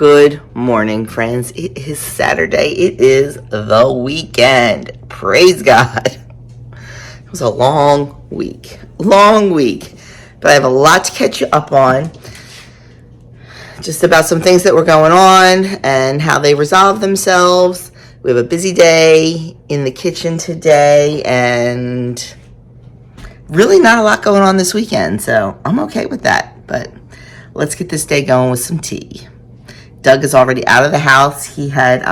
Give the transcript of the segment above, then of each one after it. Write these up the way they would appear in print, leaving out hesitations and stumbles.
Good morning, friends. It is Saturday. It is the weekend. Praise God. It was a long week. But I have a lot to catch you up on. Just about some things that were going on and how they resolved themselves. We have a busy day in the kitchen today and really not a lot going on this weekend. So I'm okay with that. But let's get this day going with some tea. Doug is already out of the house. He had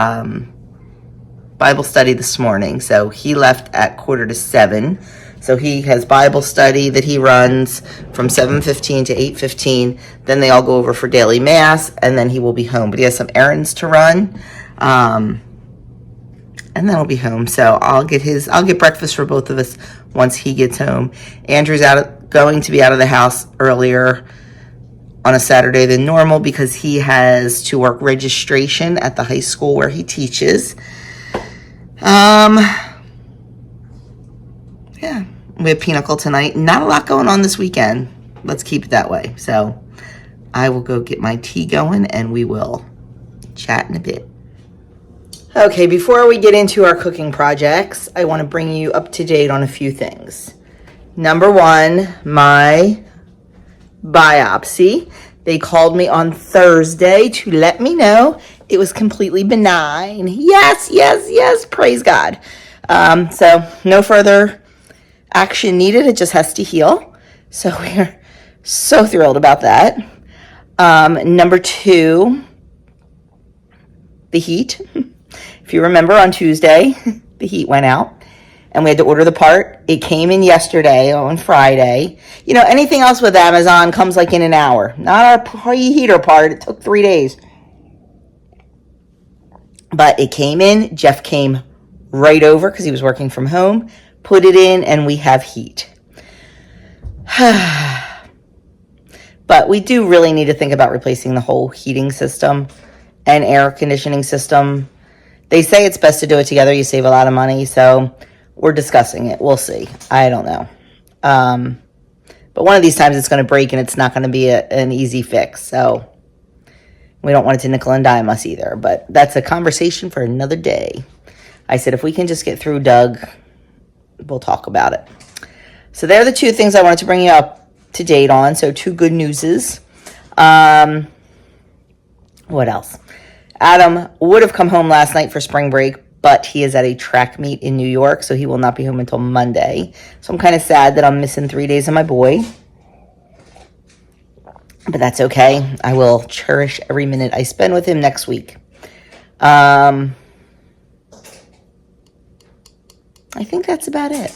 Bible study this morning, so he left at 6:45. So he has Bible study that he runs from 7:15 to 8:15. Then they all go over for daily mass, and then he will be home. But he has some errands to run, and then he'll be home. So I'll get breakfast for both of us once he gets home. Andrew's going to be out of the house earlier on a Saturday than normal because he has to work registration at the high school where he teaches. Yeah, we have Pinochle tonight. Not a lot going on this weekend. Let's keep it that way. So I will go get my tea going and we will chat in a bit. Okay, before we get into our cooking projects, I want to bring you up to date on a few things. Number one, my biopsy. They called me on Thursday to let me know it was completely benign. Yes, praise God. So no further action needed. It just has to heal. So we're so thrilled about that. Number two, the heat. If you remember on Tuesday, the heat went out. And we had to order the part. It came in yesterday on Friday. You know, anything else with Amazon comes like in an hour. Not our preheater part. It took 3 days. But it came in. Jeff came right over because he was working from home. Put it in and we have heat. But we do really need to think about replacing the whole heating system and air conditioning system. They say it's best to do it together. You save a lot of money. So we're discussing it. We'll see. I don't know. But one of these times it's going to break and it's not going to be an easy fix. So we don't want it to nickel and dime us either. But that's a conversation for another day. I said, if we can just get through Doug, we'll talk about it. So there are the two things I wanted to bring you up to date on. So two good newses. What else? Adam would have come home last night for spring break, but he is at a track meet in New York, so he will not be home until Monday. So I'm kind of sad that I'm missing 3 days of my boy. But that's okay. I will cherish every minute I spend with him next week. I think that's about it.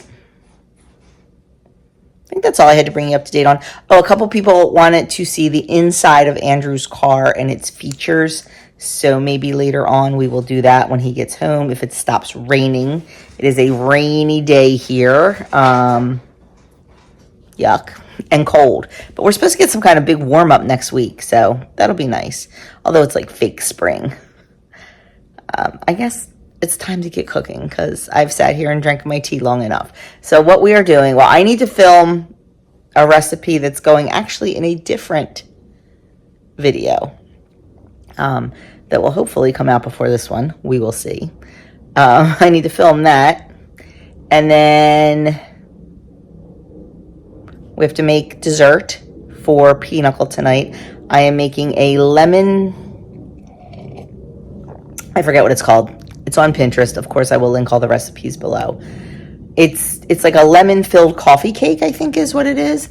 I think that's all I had to bring you up to date on. Oh, a couple people wanted to see the inside of Andrew's car and its features. So maybe later on we will do that when he gets home if it stops raining. It is a rainy day here. Yuck. And cold. But we're supposed to get some kind of big warm up next week. So that'll be nice. Although it's like fake spring. I guess it's time to get cooking because I've sat here and drank my tea long enough. So what we are doing, well, I need to film a recipe that's going actually in a different video. That will hopefully come out before this one. We will see. I need to film that. And then we have to make dessert for Pinochle tonight. I am making a lemon, I forget what it's called. It's on Pinterest. Of course, I will link all the recipes below. It's like a lemon-filled coffee cake, I think is what it is.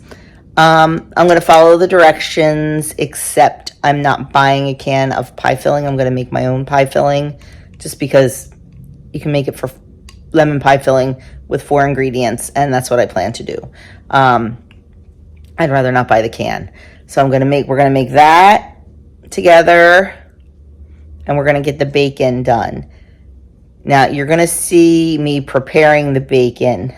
I'm going to follow the directions, except I'm not buying a can of pie filling. I'm going to make my own pie filling just because you can make it for lemon pie filling with 4 ingredients, and that's what I plan to do. I'd rather not buy the can. So we're going to make that together, and we're going to get the bacon done. Now, you're going to see me preparing the bacon.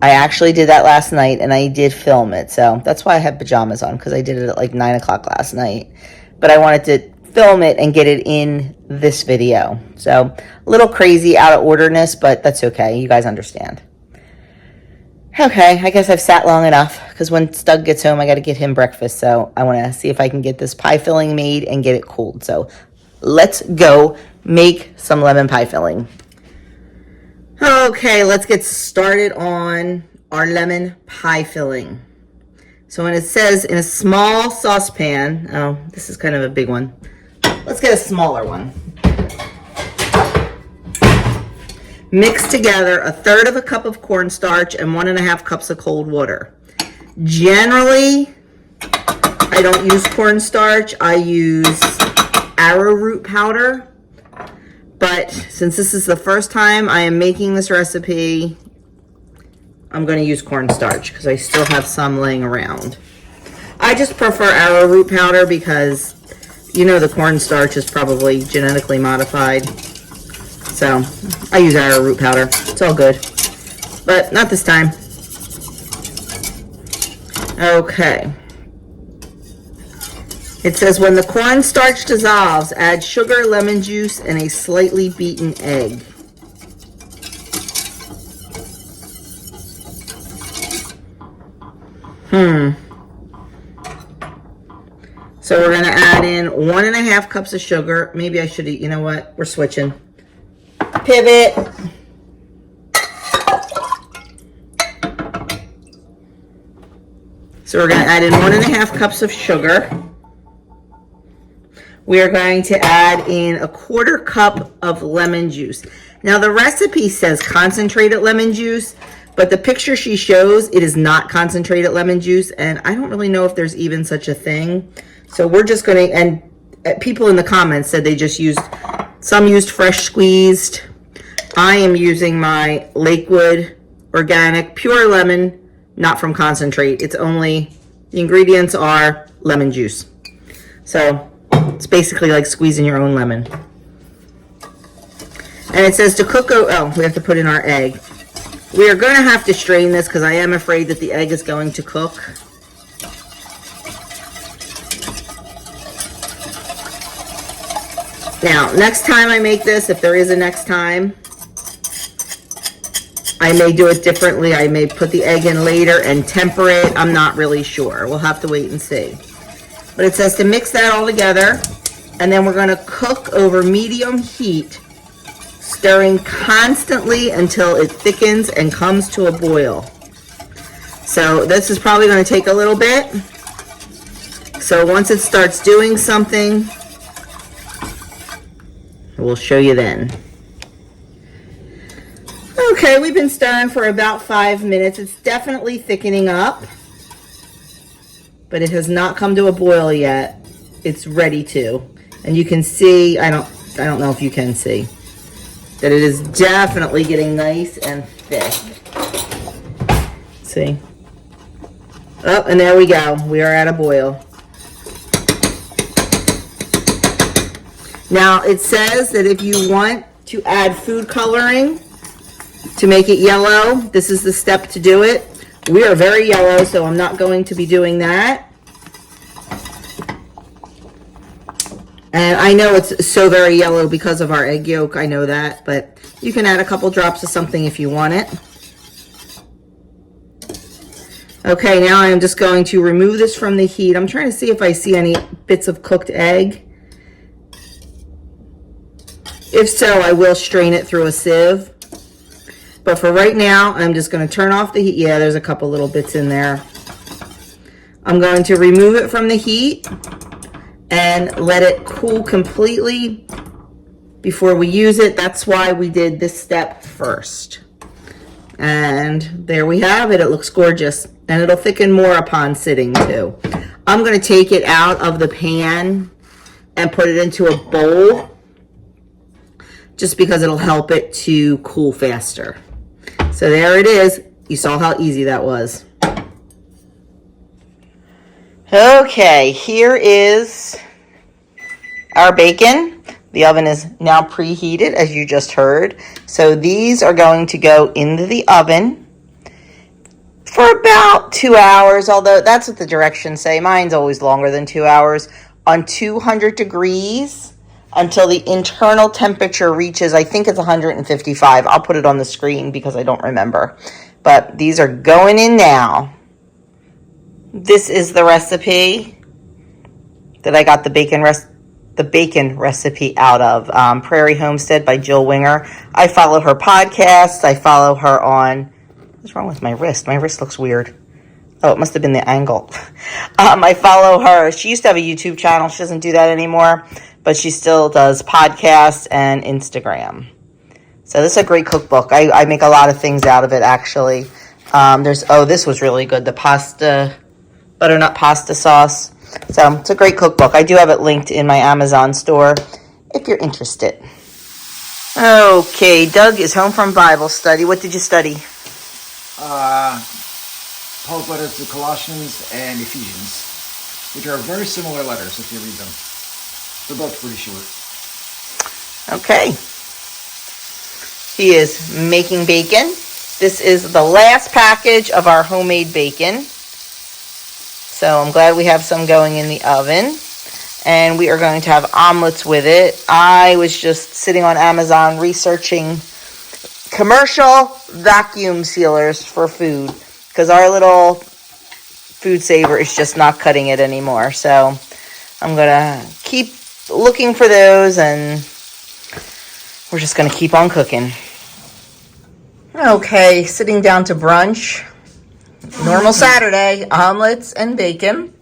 I actually did that last night, and I did film it. So that's why I have pajamas on, because I did it at like 9 o'clock last night. But I wanted to film it and get it in this video. So a little crazy, out of orderness, but that's okay. You guys understand. Okay, I guess I've sat long enough because when Doug gets home, I got to get him breakfast. So I want to see if I can get this pie filling made and get it cooled. So let's go make some lemon pie filling. Okay, let's get started on our lemon pie filling. So when it says in a small saucepan, oh, this is kind of a big one. Let's get a smaller one. Mix together 1/3 cup of cornstarch and 1.5 cups of cold water. Generally, I don't use cornstarch. I use arrowroot powder. But since this is the first time I am making this recipe, I'm going to use cornstarch because I still have some laying around. I just prefer arrowroot powder because, you know, the cornstarch is probably genetically modified. So I use arrowroot powder. It's all good. But not this time. Okay. It says when the cornstarch dissolves, add sugar, lemon juice, and a slightly beaten egg. So we're going to add in 1.5 cups of sugar. Maybe I should, you know what? We're switching. Pivot. So we're going to add in 1.5 cups of sugar. We are going to add in 1/4 cup of lemon juice. Now the recipe says concentrated lemon juice, but the picture she shows, it is not concentrated lemon juice, and I don't really know if there's even such a thing. So we're just going to, and people in the comments said they just used, some used fresh squeezed. I am using my Lakewood organic pure lemon, not from concentrate. It's only, the ingredients are lemon juice. So it's basically like squeezing your own lemon. And it says to cook, oh, we have to put in our egg. We are going to have to strain this because I am afraid that the egg is going to cook. Now, next time I make this, if there is a next time, I may do it differently. I may put the egg in later and temper it. I'm not really sure. We'll have to wait and see. But it says to mix that all together, and then we're going to cook over medium heat, stirring constantly until it thickens and comes to a boil. So this is probably going to take a little bit. So once it starts doing something, we'll show you then. Okay, we've been stirring for about 5 minutes. It's definitely thickening up, but it has not come to a boil yet. It's ready to. And you can see, I don't know if you can see, that it is definitely getting nice and thick. See? Oh, and there we go. We are at a boil. Now, it says that if you want to add food coloring to make it yellow, this is the step to do it. We are very yellow, so I'm not going to be doing that. And I know it's so very yellow because of our egg yolk, I know that, but you can add a couple drops of something if you want it. Okay, now I'm just going to remove this from the heat. I'm trying to see if I see any bits of cooked egg. If so, I will strain it through a sieve. But for right now, I'm just going to turn off the heat. Yeah, there's a couple little bits in there. I'm going to remove it from the heat and let it cool completely before we use it. That's why we did this step first. And there we have it. It looks gorgeous. And it'll thicken more upon sitting too. I'm going to take it out of the pan and put it into a bowl, just because it'll help it to cool faster. So there it is. You saw how easy that was. Okay, here is our bacon. The oven is now preheated, as you just heard. So these are going to go into the oven for about 2 hours, although that's what the directions say. Mine's always longer than 2 hours, on 200 degrees until the internal temperature reaches, I think it's 155. I'll put it on the screen because I don't remember. But these are going in now. This is the recipe that I got the bacon recipe out of. Prairie Homestead by Jill Winger. I follow her podcast. I follow her on... What's wrong with my wrist? My wrist looks weird. Oh, it must have been the angle. I follow her. She used to have a YouTube channel. She doesn't do that anymore, but she still does podcasts and Instagram. So this is a great cookbook. I make a lot of things out of it, actually. This was really good. The butternut pasta sauce. So it's a great cookbook. I do have it linked in my Amazon store if you're interested. Okay, Doug is home from Bible study. What did you study? Paul's letters to Colossians and Ephesians, which are very similar letters if you read them. They're both pretty short. Okay. He is making bacon. This is the last package of our homemade bacon. So I'm glad we have some going in the oven. And we are going to have omelets with it. I was just sitting on Amazon researching commercial vacuum sealers for food, because our little food saver is just not cutting it anymore. So I'm going to keep looking for those, and we're just going to keep on cooking. Okay, sitting down to brunch. Normal Saturday, omelets and bacon.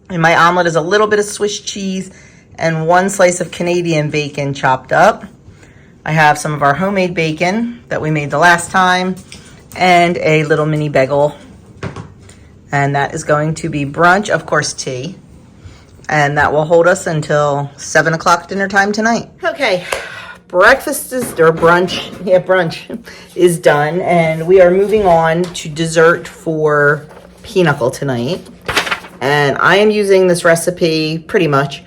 And my omelet is a little bit of Swiss cheese and 1 slice of Canadian bacon chopped up. I have some of our homemade bacon that we made the last time, and a little mini bagel. And that is going to be brunch, of course, tea. And that will hold us until 7 o'clock dinner time tonight. Okay, brunch is done. And we are moving on to dessert for Pinochle tonight. And I am using this recipe pretty much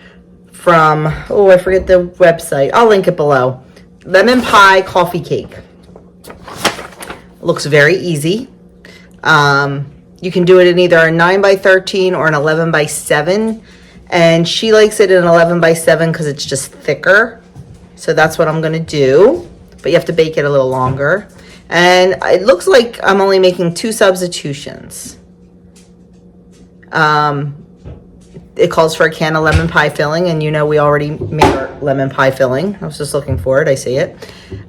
from, I forget the website. I'll link it below. Lemon pie coffee cake. Looks very easy. You can do it in either a 9x13 or an 11x7. And she likes it in an 11x7 because it's just thicker. So that's what I'm going to do. But you have to bake it a little longer. And it looks like I'm only making 2 substitutions. It calls for a can of lemon pie filling, and you know we already made our lemon pie filling. I was just looking for it. I see it.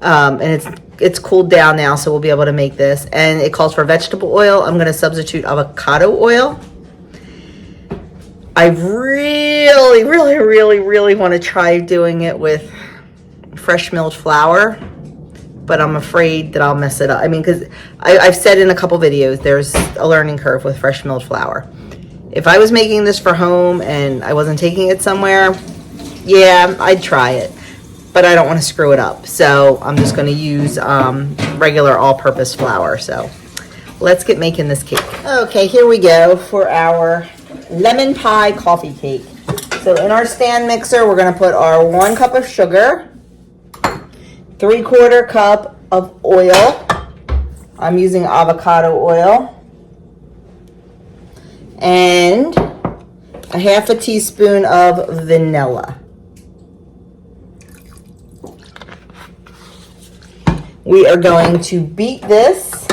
And it's cooled down now, so we'll be able to make this. And it calls for vegetable oil. I'm going to substitute avocado oil. I really, really, really, really want to try doing it with fresh milled flour, but I'm afraid that I'll mess it up. I mean, because I've said in a couple videos, there's a learning curve with fresh milled flour. If I was making this for home and I wasn't taking it somewhere, yeah, I'd try it. But I don't want to screw it up. So I'm just going to use regular all-purpose flour. So let's get making this cake. Okay, here we go for our lemon pie coffee cake. So in our stand mixer, we're going to put our 1 cup of sugar, 3/4 cup of oil. I'm using avocado oil. And a 1/2 teaspoon of vanilla. We are going to beat this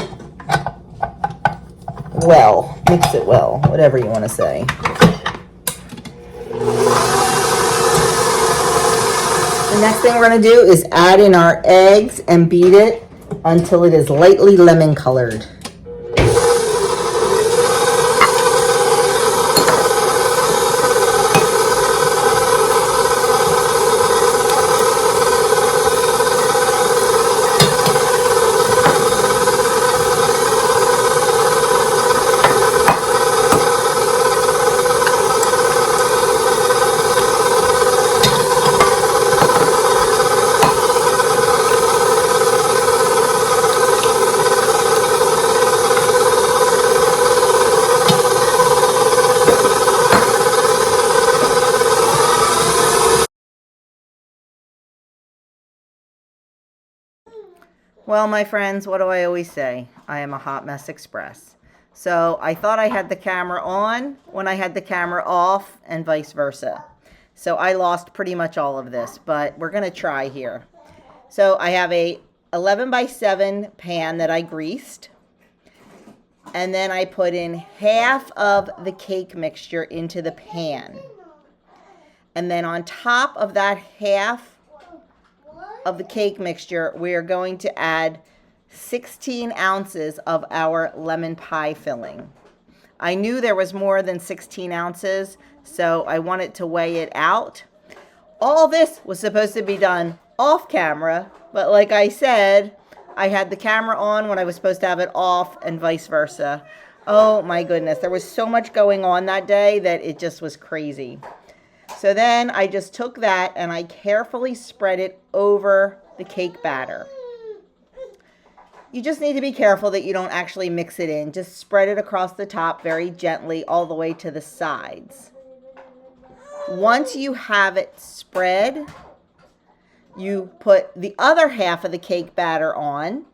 well, mix it well, whatever you want to say. The next thing we're going to do is add in our eggs and beat it until it is lightly lemon colored. Well, my friends, what do I always say? I am a hot mess express. So I thought I had the camera on when I had the camera off, and vice versa. So I lost pretty much all of this, but we're going to try here. So I have a 11x7 pan that I greased. And then I put in half of the cake mixture into the pan. And then on top of that half of the cake mixture, we are going to add 16 ounces of our lemon pie filling. I knew there was more than 16 ounces, so I wanted to weigh it out. All this was supposed to be done off camera, but like I said, I had the camera on when I was supposed to have it off and vice versa. Oh my goodness, there was so much going on that day that it just was crazy. So then I just took that and I carefully spread it over the cake batter. You just need to be careful that you don't actually mix it in. Just spread it across the top very gently all the way to the sides. Once you have it spread, you put the other half of the cake batter on.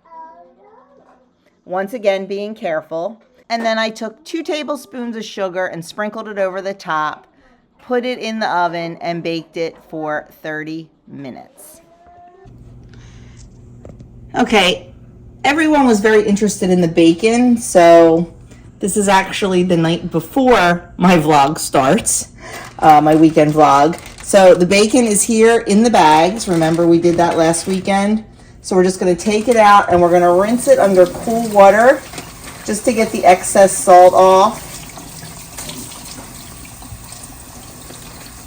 Once again, being careful. And then I took 2 tablespoons of sugar and sprinkled it over the top, put it in the oven, and baked it for 30 minutes. Okay. Everyone was very interested in the bacon, so this is actually the night before my vlog starts, my weekend vlog. So the bacon is here in the bags. Remember, we did that last weekend. So we're just going to take it out and we're going to rinse it under cool water just to get the excess salt off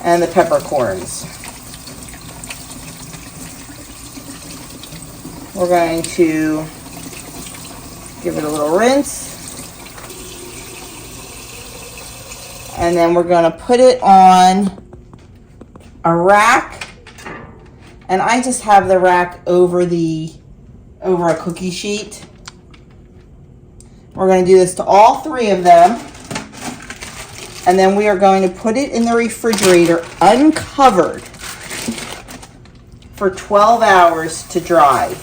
and the peppercorns. We're going to give it a little rinse. And then we're going to put it on a rack. And I just have the rack over a cookie sheet. We're going to do this to all 3 of them. And then we are going to put it in the refrigerator uncovered for 12 hours to dry.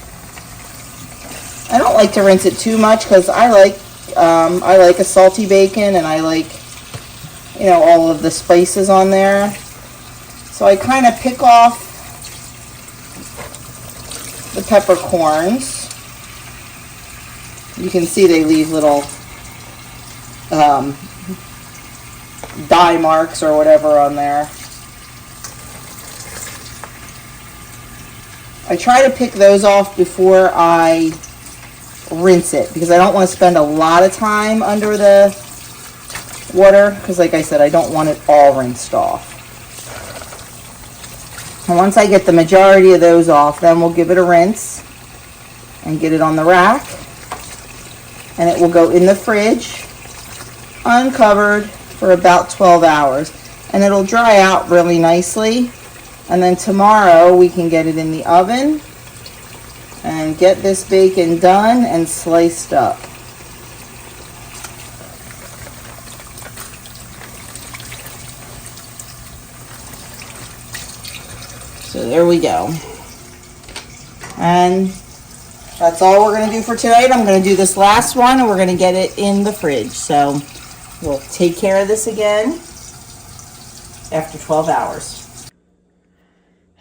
I don't like to rinse it too much because I like a salty bacon, and I like, all of the spices on there. So I kind of pick off the peppercorns. You can see they leave little dye marks or whatever on there. I try to pick those off before I rinse it because I don't want to spend a lot of time under the water because, like I said, I don't want it all rinsed off. And once I get the majority of those off, then we'll give it a rinse and get it on the rack, and it will go in the fridge uncovered for about 12 hours, and it'll dry out really nicely. And then tomorrow we can get it in the oven and get this bacon done and sliced up. So there we go. And that's all we're going to do for tonight. I'm going to do this last one and we're going to get it in the fridge. So we'll take care of this again after 12 hours.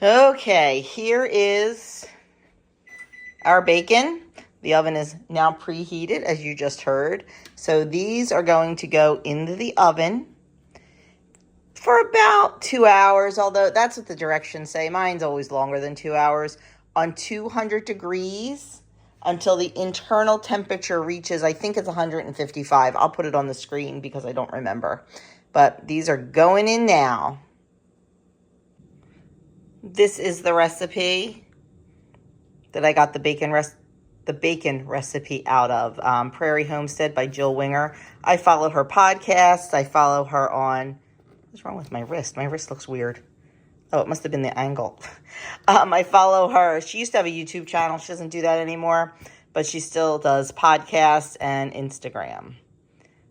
Okay, here is our bacon. The oven is now preheated, as you just heard. So these are going to go into the oven for about 2 hours, although that's what the directions say. Mine's always longer than 2 hours, on 200 degrees until the internal temperature reaches, I think it's 155. I'll put it on the screen because I don't remember. But these are going in now. This is the recipe that I got the bacon recipe out of, Prairie Homestead by Jill Winger. I follow her podcast. I follow her on, what's wrong with my wrist? My wrist looks weird. Oh, it must have been the angle. I follow her. She used to have a YouTube channel. She doesn't do that anymore, but she still does podcasts and Instagram.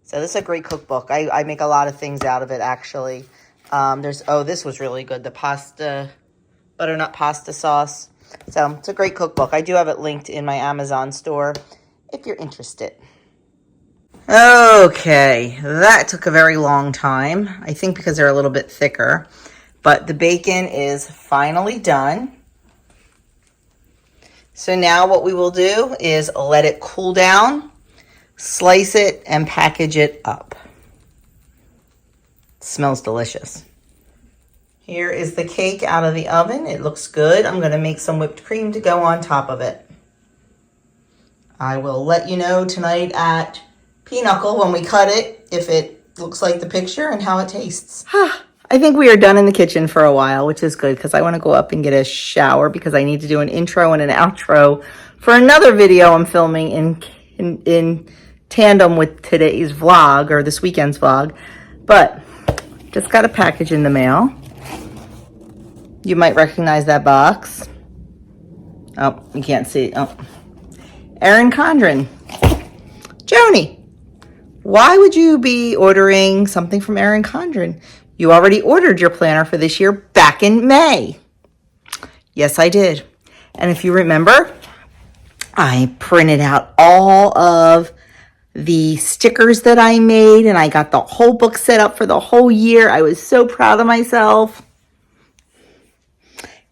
So this is a great cookbook. I make a lot of things out of it, actually. This was really good. The butternut pasta sauce. So it's a great cookbook. I do have it linked in my Amazon store if you're interested. Okay, that took a very long time. I think because they're a little bit thicker. But the bacon is finally done. So now what we will do is let it cool down slice it, and package it up. Smells delicious. Here is the cake out of the oven. It looks good. I'm going to make some whipped cream to go on top of it. I will let you know tonight at Pinochle when we cut it if it looks like the picture and how it tastes. I think we are done in the kitchen for a while, which is good because I want to go up and get a shower because I need to do an intro and an outro for another video I'm filming in tandem with today's vlog or this weekend's vlog. But just got a package in the mail. You might recognize that box. Oh, you can't see. Oh, Erin Condren. Joni, why would you be ordering something from Erin Condren? You already ordered your planner for this year back in May. Yes, I did. And if you remember, I printed out all of the stickers that I made and I got the whole book set up for the whole year. I was so proud of myself.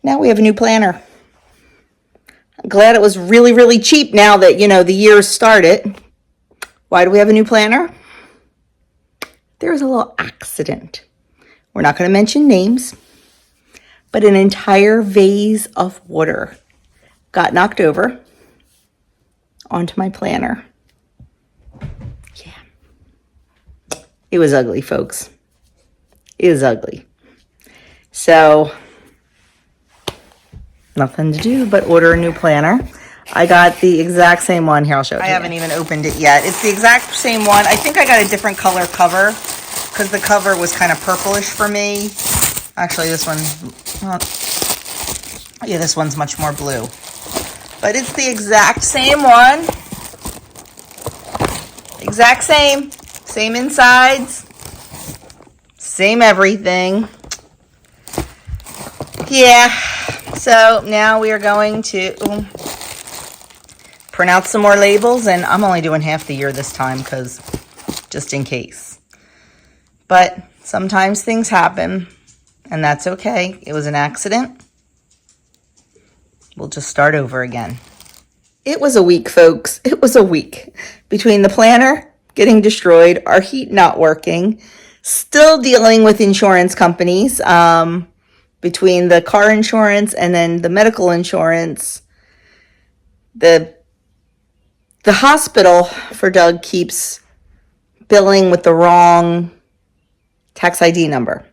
Now we have a new planner. I'm glad it was really, really cheap now that, the year's started. Why do we have a new planner? There was a little accident. We're not going to mention names, but an entire vase of water got knocked over onto my planner. Yeah. It was ugly, folks. It was ugly. So, nothing to do but order a new planner. I got the exact same one. Here, I'll show it to you. I haven't even opened it yet. It's the exact same one. I think I got a different color cover because the cover was kind of purplish for me. Actually, this one, yeah, this one's much more blue. But it's the exact same one. Exact same. Same insides. Same everything. Yeah. So now we are going to print out some more labels, and I'm only doing half the year this time because just in case. But sometimes things happen, and that's okay. It was an accident. We'll just start over again. It was a week, folks. It was a week. Between the planner getting destroyed, our heat not working, still dealing with insurance companies, between the car insurance and then the medical insurance, the hospital for Doug keeps billing with the wrong tax ID number.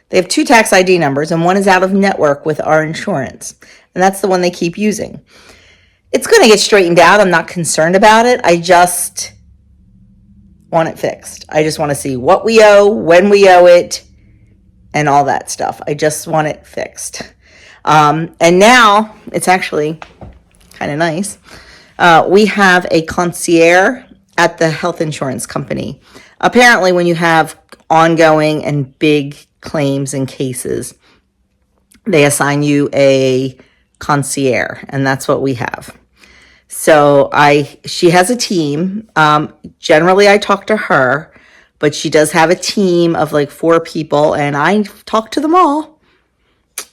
They have 2 tax ID numbers, and one is out of network with our insurance, and that's the one they keep using. It's going to get straightened out. I'm not concerned about it. I just want it fixed. I just want to see what we owe, when we owe it, and all that stuff. I just want it fixed. And now it's actually kind of nice. We have a concierge at the health insurance company. Apparently, when you have ongoing and big claims and cases, they assign you a concierge, and that's what we have. So she has a team. Generally, I talk to her, but she does have a team of like 4 people, and I talk to them all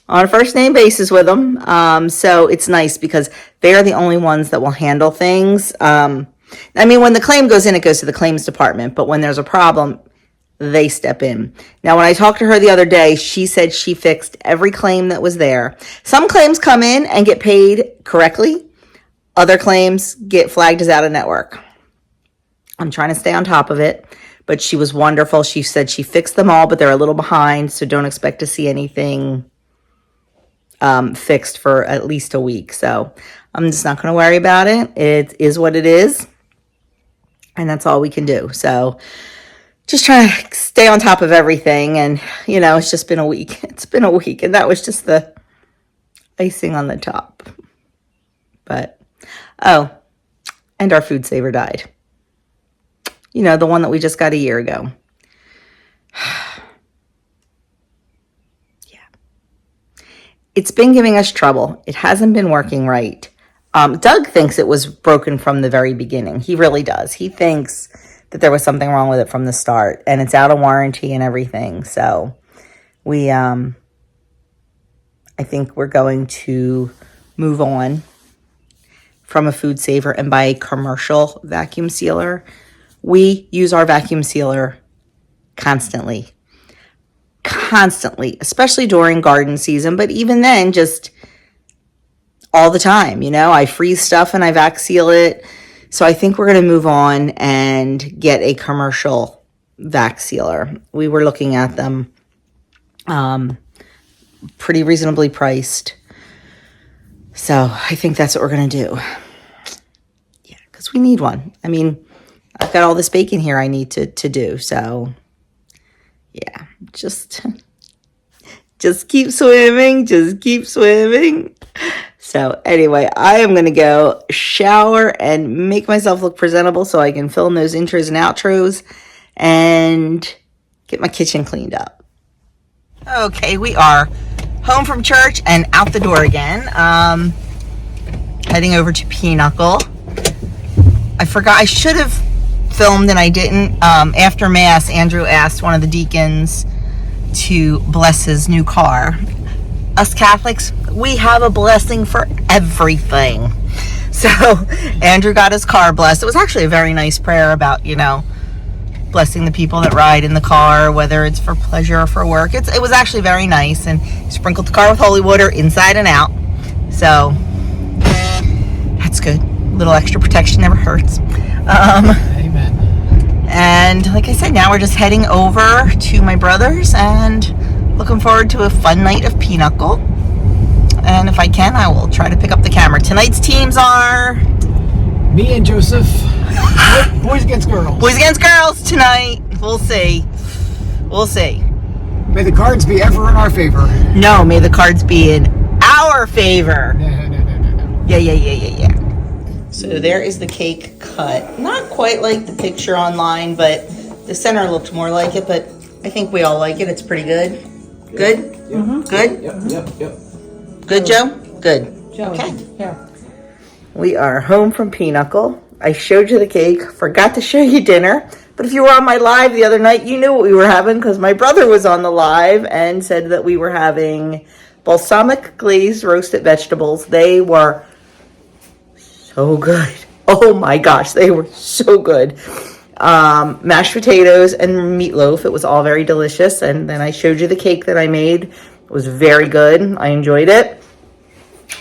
on a first name basis with them. So it's nice because they are the only ones that will handle things. When the claim goes in, it goes to the claims department, but when there's a problem, they step in. Now, when I talked to her the other day, she said she fixed every claim that was there. Some claims come in and get paid correctly. Other claims get flagged as out of network. I'm trying to stay on top of it. But she was wonderful. She said she fixed them all, but they're a little behind, so don't expect to see anything fixed for at least a week. So I'm just not going to worry about it. It is what it is, and that's all we can do. So just trying to stay on top of everything, and, it's just been a week. It's been a week, and that was just the icing on the top. But, and our food saver died. The one that we just got a year ago. Yeah. It's been giving us trouble. It hasn't been working right. Doug thinks it was broken from the very beginning. He really does. He thinks that there was something wrong with it from the start, and it's out of warranty and everything. So I think we're going to move on from a food saver and buy a commercial vacuum sealer. We use our vacuum sealer constantly, especially during garden season, but even then, just all the time. I freeze stuff and I vac seal it. So I think we're going to move on and get a commercial vac sealer. We were looking at them, pretty reasonably priced. So I think that's what we're going to do. Yeah, because we need one. I mean, I've got all this baking here I need to do. So yeah, just keep swimming. Just keep swimming. So anyway, I am going to go shower and make myself look presentable so I can film those intros and outros and get my kitchen cleaned up. Okay, we are home from church and out the door again. Heading over to Pinochle. I forgot, I should have filmed and I didn't. After Mass, Andrew asked one of the deacons to bless his new car. Us Catholics, we have a blessing for everything. So Andrew got his car blessed. It was actually a very nice prayer about, blessing the people that ride in the car, whether it's for pleasure or for work. It was actually very nice, and sprinkled the car with holy water inside and out. So that's good. A little extra protection never hurts. Amen. And like I said, now we're just heading over to my brother's and looking forward to a fun night of Pinochle. And if I can, I will try to pick up the camera. Tonight's teams are Me and Joseph. Boys against girls. Boys against girls tonight. We'll see. May the cards be ever in our favor. No, may the cards be in our favor. No. Yeah. So there is the cake cut. Not quite like the picture online, but the center looked more like it. But I think we all like it. It's pretty good. Good? Yep. Good? Yep. Good, Joe? Good. Joan, Okay. Here. We are home from Pinochle. I showed you the cake. Forgot to show you dinner. But if you were on my live the other night, you knew what we were having because my brother was on the live and said that we were having balsamic glazed roasted vegetables. They were so good. Oh my gosh, they were so good. Mashed potatoes and meatloaf. It was all very delicious. And then I showed you the cake that I made. It was very good. I enjoyed it.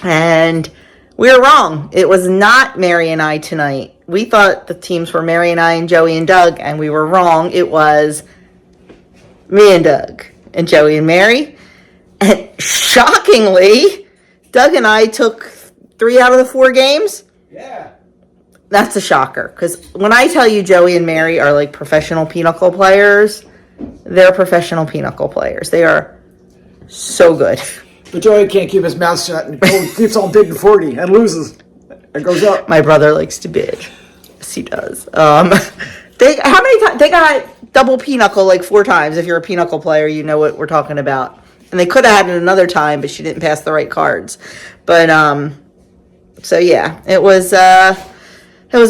And we were wrong. It was not Mary and I tonight. We thought the teams were Mary and I and Joey and Doug, and we were wrong. It was me and Doug and Joey and Mary. And shockingly, Doug and I took 3 out of the 4 games. Yeah. That's a shocker. Because when I tell you Joey and Mary are like professional Pinochle players, they're professional Pinochle players. They are so good. But Joey can't keep his mouth shut and keeps on bidding 40 and loses. It goes up. My brother likes to bid. Yes, he does. How many times? They got double Pinochle like 4 times. If you're a Pinochle player, you know what we're talking about. And they could have had it another time, but she didn't pass the right cards. But, so yeah, it was a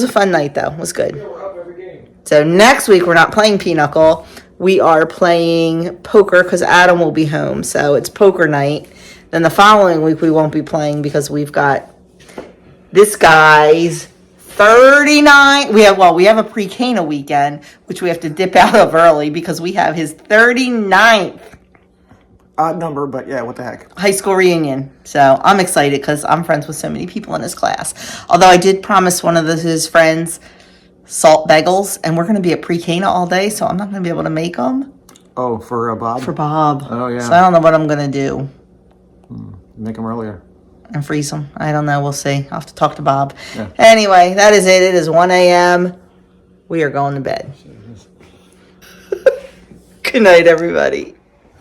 fun night though. It was good. Yeah, we're up every game. So next week, we're not playing Pinochle. We are playing poker because Adam will be home. So it's poker night. Then the following week, we won't be playing because we've got this guy's 39. We have a pre-Cana weekend, which we have to dip out of early because we have his 39th Odd number, but yeah, what the heck. high school reunion. So I'm excited because I'm friends with so many people in his class. Although I did promise one of his friends salt bagels, and we're going to be at pre-Cana all day, so I'm not going to be able to make them. Oh, for Bob? For Bob. Oh, yeah. So I don't know what I'm going to do. Make them earlier. And freeze them. I don't know. We'll see. I'll have to talk to Bob. Yeah. Anyway, that is it. It is 1 a.m. We are going to bed. Good night, everybody.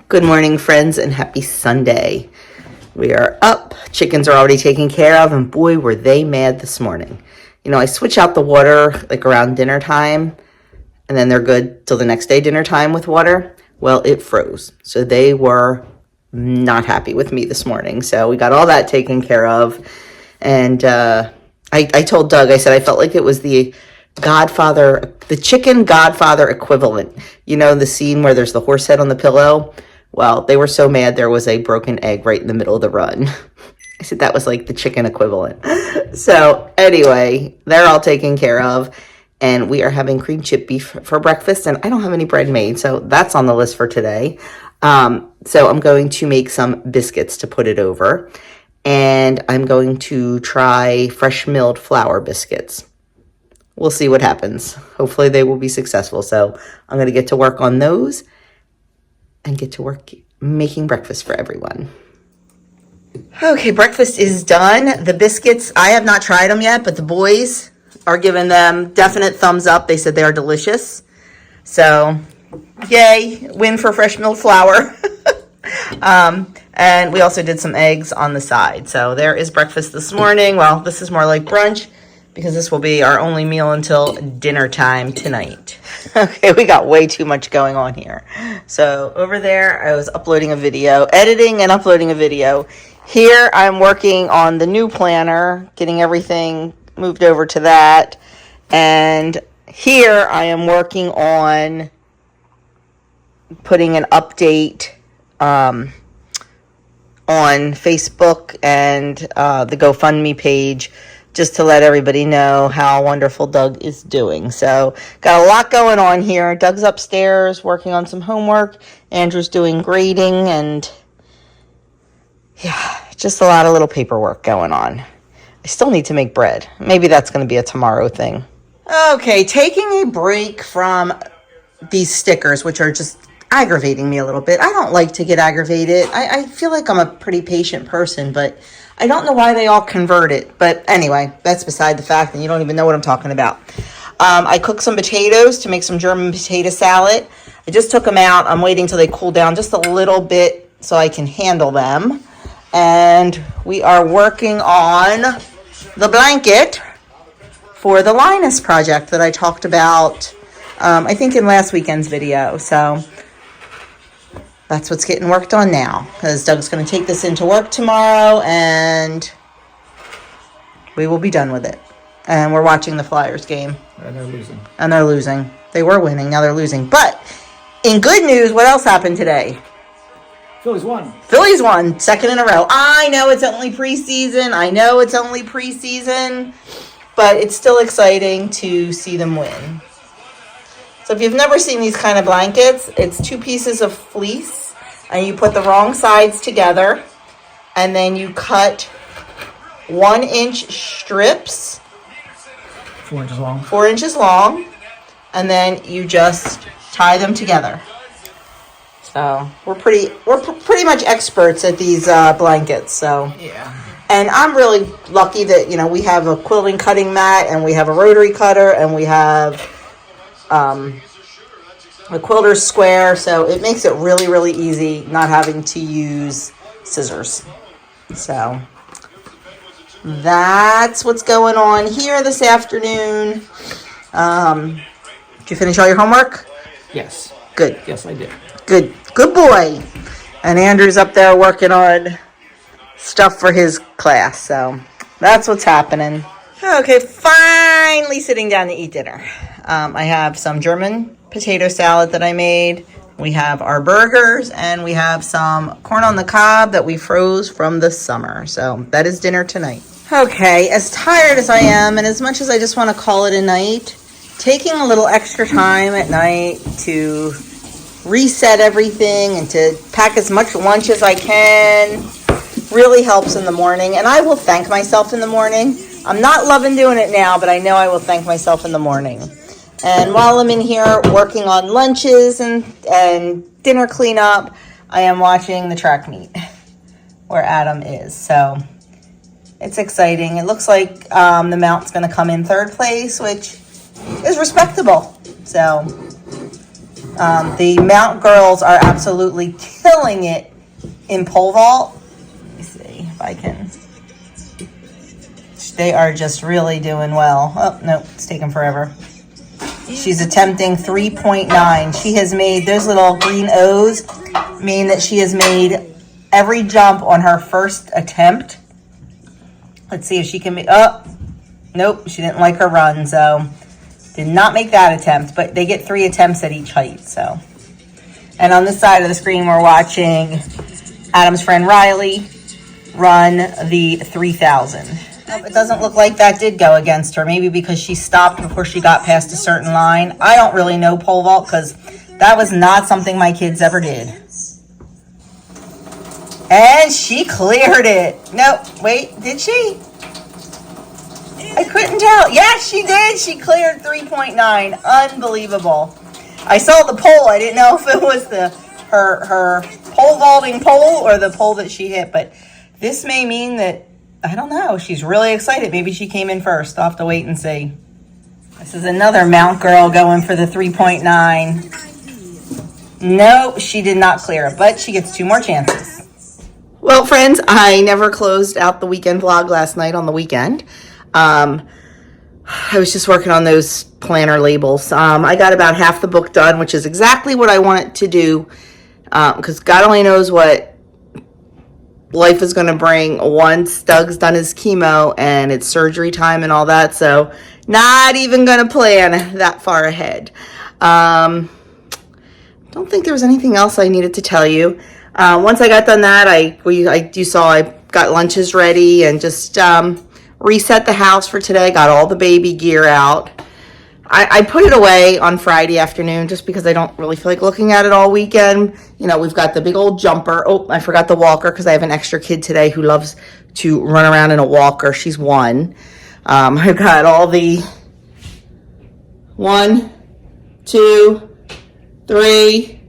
Good morning, friends, and happy Sunday. We are up. Chickens are already taken care of, and boy, were they mad this morning. I switch out the water like around dinner time, and then they're good till the next day dinner time with water. Well, it froze. So they were not happy with me this morning. So we got all that taken care of. And I told Doug, I said I felt like it was the chicken Godfather equivalent. The scene where there's the horse head on the pillow? Well, they were so mad there was a broken egg right in the middle of the run. I said that was like the chicken equivalent. So anyway, they're all taken care of. and we are having cream chip beef for breakfast, and I don't have any bread made, so that's on the list for today. So I'm going to make some biscuits to put it over, and I'm going to try fresh milled flour biscuits. We'll see what happens. Hopefully they will be successful. So I'm going to get to work on those and get to work making breakfast for everyone. Okay, breakfast is done. The biscuits, I have not tried them yet, but the boys are giving them definite thumbs up. They said they are delicious. So, yay, win for fresh milled flour. And we also did some eggs on the side. So there is breakfast this morning. Well, this is more like brunch, because this will be our only meal until dinner time tonight. Okay, we got way too much going on here. So over there, I was uploading a video, editing and uploading a video. Here, I'm working on the new planner, getting everything moved over to that. And here, I am working on putting an update on Facebook and the GoFundMe page, just to let everybody know how wonderful Doug is doing. So, got a lot going on here. Doug's upstairs working on some homework. Andrew's doing grading, and yeah, just a lot of little paperwork going on. I still need to make bread. Maybe that's going to be a tomorrow thing. Okay, taking a break from these stickers, which are just aggravating me a little bit. I don't like to get aggravated. I feel like I'm a pretty patient person, but I don't know why they all convert it. But anyway, that's beside the fact, and you don't even know what I'm talking about. I cooked some potatoes to make some German potato salad. I just took them out. I'm waiting till they cool down just a little bit so I can handle them. And we are working on the blanket for the Linus project that I talked about, I think in last weekend's video. So that's what's getting worked on now, because Doug's going to take this into work tomorrow, and we will be done with it. And we're watching the Flyers game. And they're losing. And they're losing. They were winning, now they're losing. But in good news, what else happened today? Phillies won. Phillies won, second in a row. I know it's only preseason. But it's still exciting to see them win. So if you've never seen these kind of blankets, it's 2 pieces of fleece, and you put the wrong sides together, and then you cut 1-inch strips, 4 inches long. 4 inches long, and then you just tie them together. So we're pretty much experts at these blankets. So Yeah. And I'm really lucky that we have a quilting cutting mat, and we have a rotary cutter, and we have a quilter's square. So it makes it really, really easy not having to use scissors. So that's what's going on here this afternoon. Did you finish all your homework? Yes. Good. Yes, I did. Good boy. And Andrew's up there working on stuff for his class. So that's what's happening. Okay, finally sitting down to eat dinner. I have some German potato salad that I made. We have our burgers, and we have some corn on the cob that we froze from the summer. So that is dinner tonight. Okay, as tired as I am, and as much as I just want to call it a night, taking a little extra time at night to reset everything and to pack as much lunch as I can really helps in the morning. And I will thank myself in the morning. I'm not loving doing it now, but I know I will thank myself in the morning. And while I'm in here working on lunches and dinner cleanup, I am watching the track meet where Adam is. So it's exciting. It looks like the Mount's going to come in 3rd place, which is respectable. So the Mount girls are absolutely killing it in pole vault. Let me see if I can. They are just really doing well. Oh, no, it's taking forever. She's attempting 3.9. She has made, those little green O's mean that she has made every jump on her first attempt. Let's see if she can make, oh, nope, she didn't like her run, so did not make that attempt, but they get 3 attempts at each height, so. And on this side of the screen, we're watching Adam's friend Riley run the 3,000. It doesn't look like that did go against her. Maybe because she stopped before she got past a certain line. I don't really know pole vault because that was not something my kids ever did. And she cleared it. No, wait, did she? I couldn't tell. Yes, she did. She cleared 3.9. Unbelievable. I saw the pole. I didn't know if it was her pole vaulting pole or the pole that she hit. But this may mean that, I don't know, she's really excited. Maybe she came in first. I'll have to wait and see. This is another Mount girl going for the 3.9. No, she did not clear it, but she gets 2 more chances. Well, friends, I never closed out the weekend vlog last night on the weekend. I was just working on those planner labels. I got about half the book done, which is exactly what I wanted to do, because God only knows what life is going to bring once Doug's done his chemo and it's surgery time and all that. So not even going to plan that far ahead. Don't think there was anything else I needed to tell you. Once I got done that, you saw I got lunches ready and just reset the house for today. Got all the baby gear out. I put it away on Friday afternoon just because I don't really feel like looking at it all weekend. You know, we've got the big old jumper. Oh, I forgot the walker because I have an extra kid today who loves to run around in a walker. She's 1. I've got all the 1, 2, 3,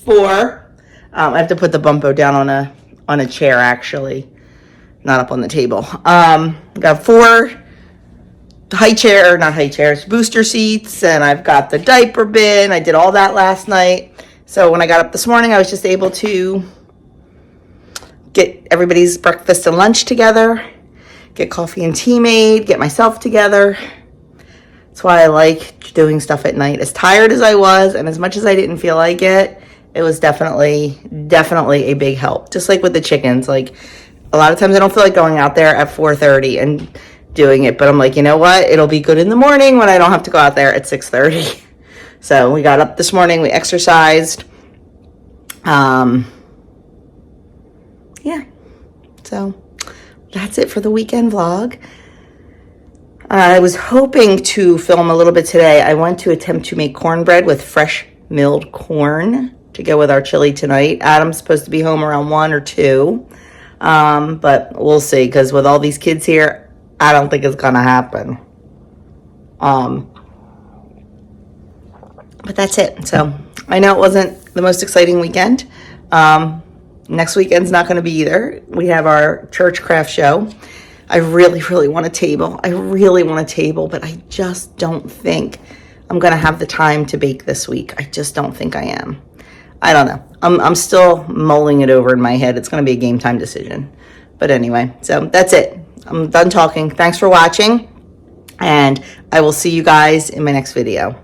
4. I have to put the bumpo down on a chair, actually, not up on the table. Got 4 not high chairs, booster seats, and I've got the diaper bin. I did all that last night. So when I got up this morning, I was just able to get everybody's breakfast and lunch together, get coffee and tea made, get myself together. That's why I like doing stuff at night. As tired as I was and as much as I didn't feel like it, it was definitely a big help. Just like with the chickens, like a lot of times I don't feel like going out there at 4:30 and doing it, but I'm like, you know what? It'll be good in the morning when I don't have to go out there at 6:30. So we got up this morning, we exercised. Yeah. So that's it for the weekend vlog. I was hoping to film a little bit today. I want to attempt to make cornbread with fresh milled corn to go with our chili tonight. Adam's supposed to be home around 1 or 2. But we'll see, because with all these kids here, I don't think it's gonna happen. But that's it. So I know it wasn't the most exciting weekend. Next weekend's not gonna be either. We have our church craft show. I really want a table. I really want a table, but I just don't think I'm gonna have the time to bake this week. I just don't think I am. I don't know. I'm still mulling it over in my head. It's gonna be a game time decision. But anyway, so that's it. I'm done talking. Thanks for watching, and I will see you guys in my next video.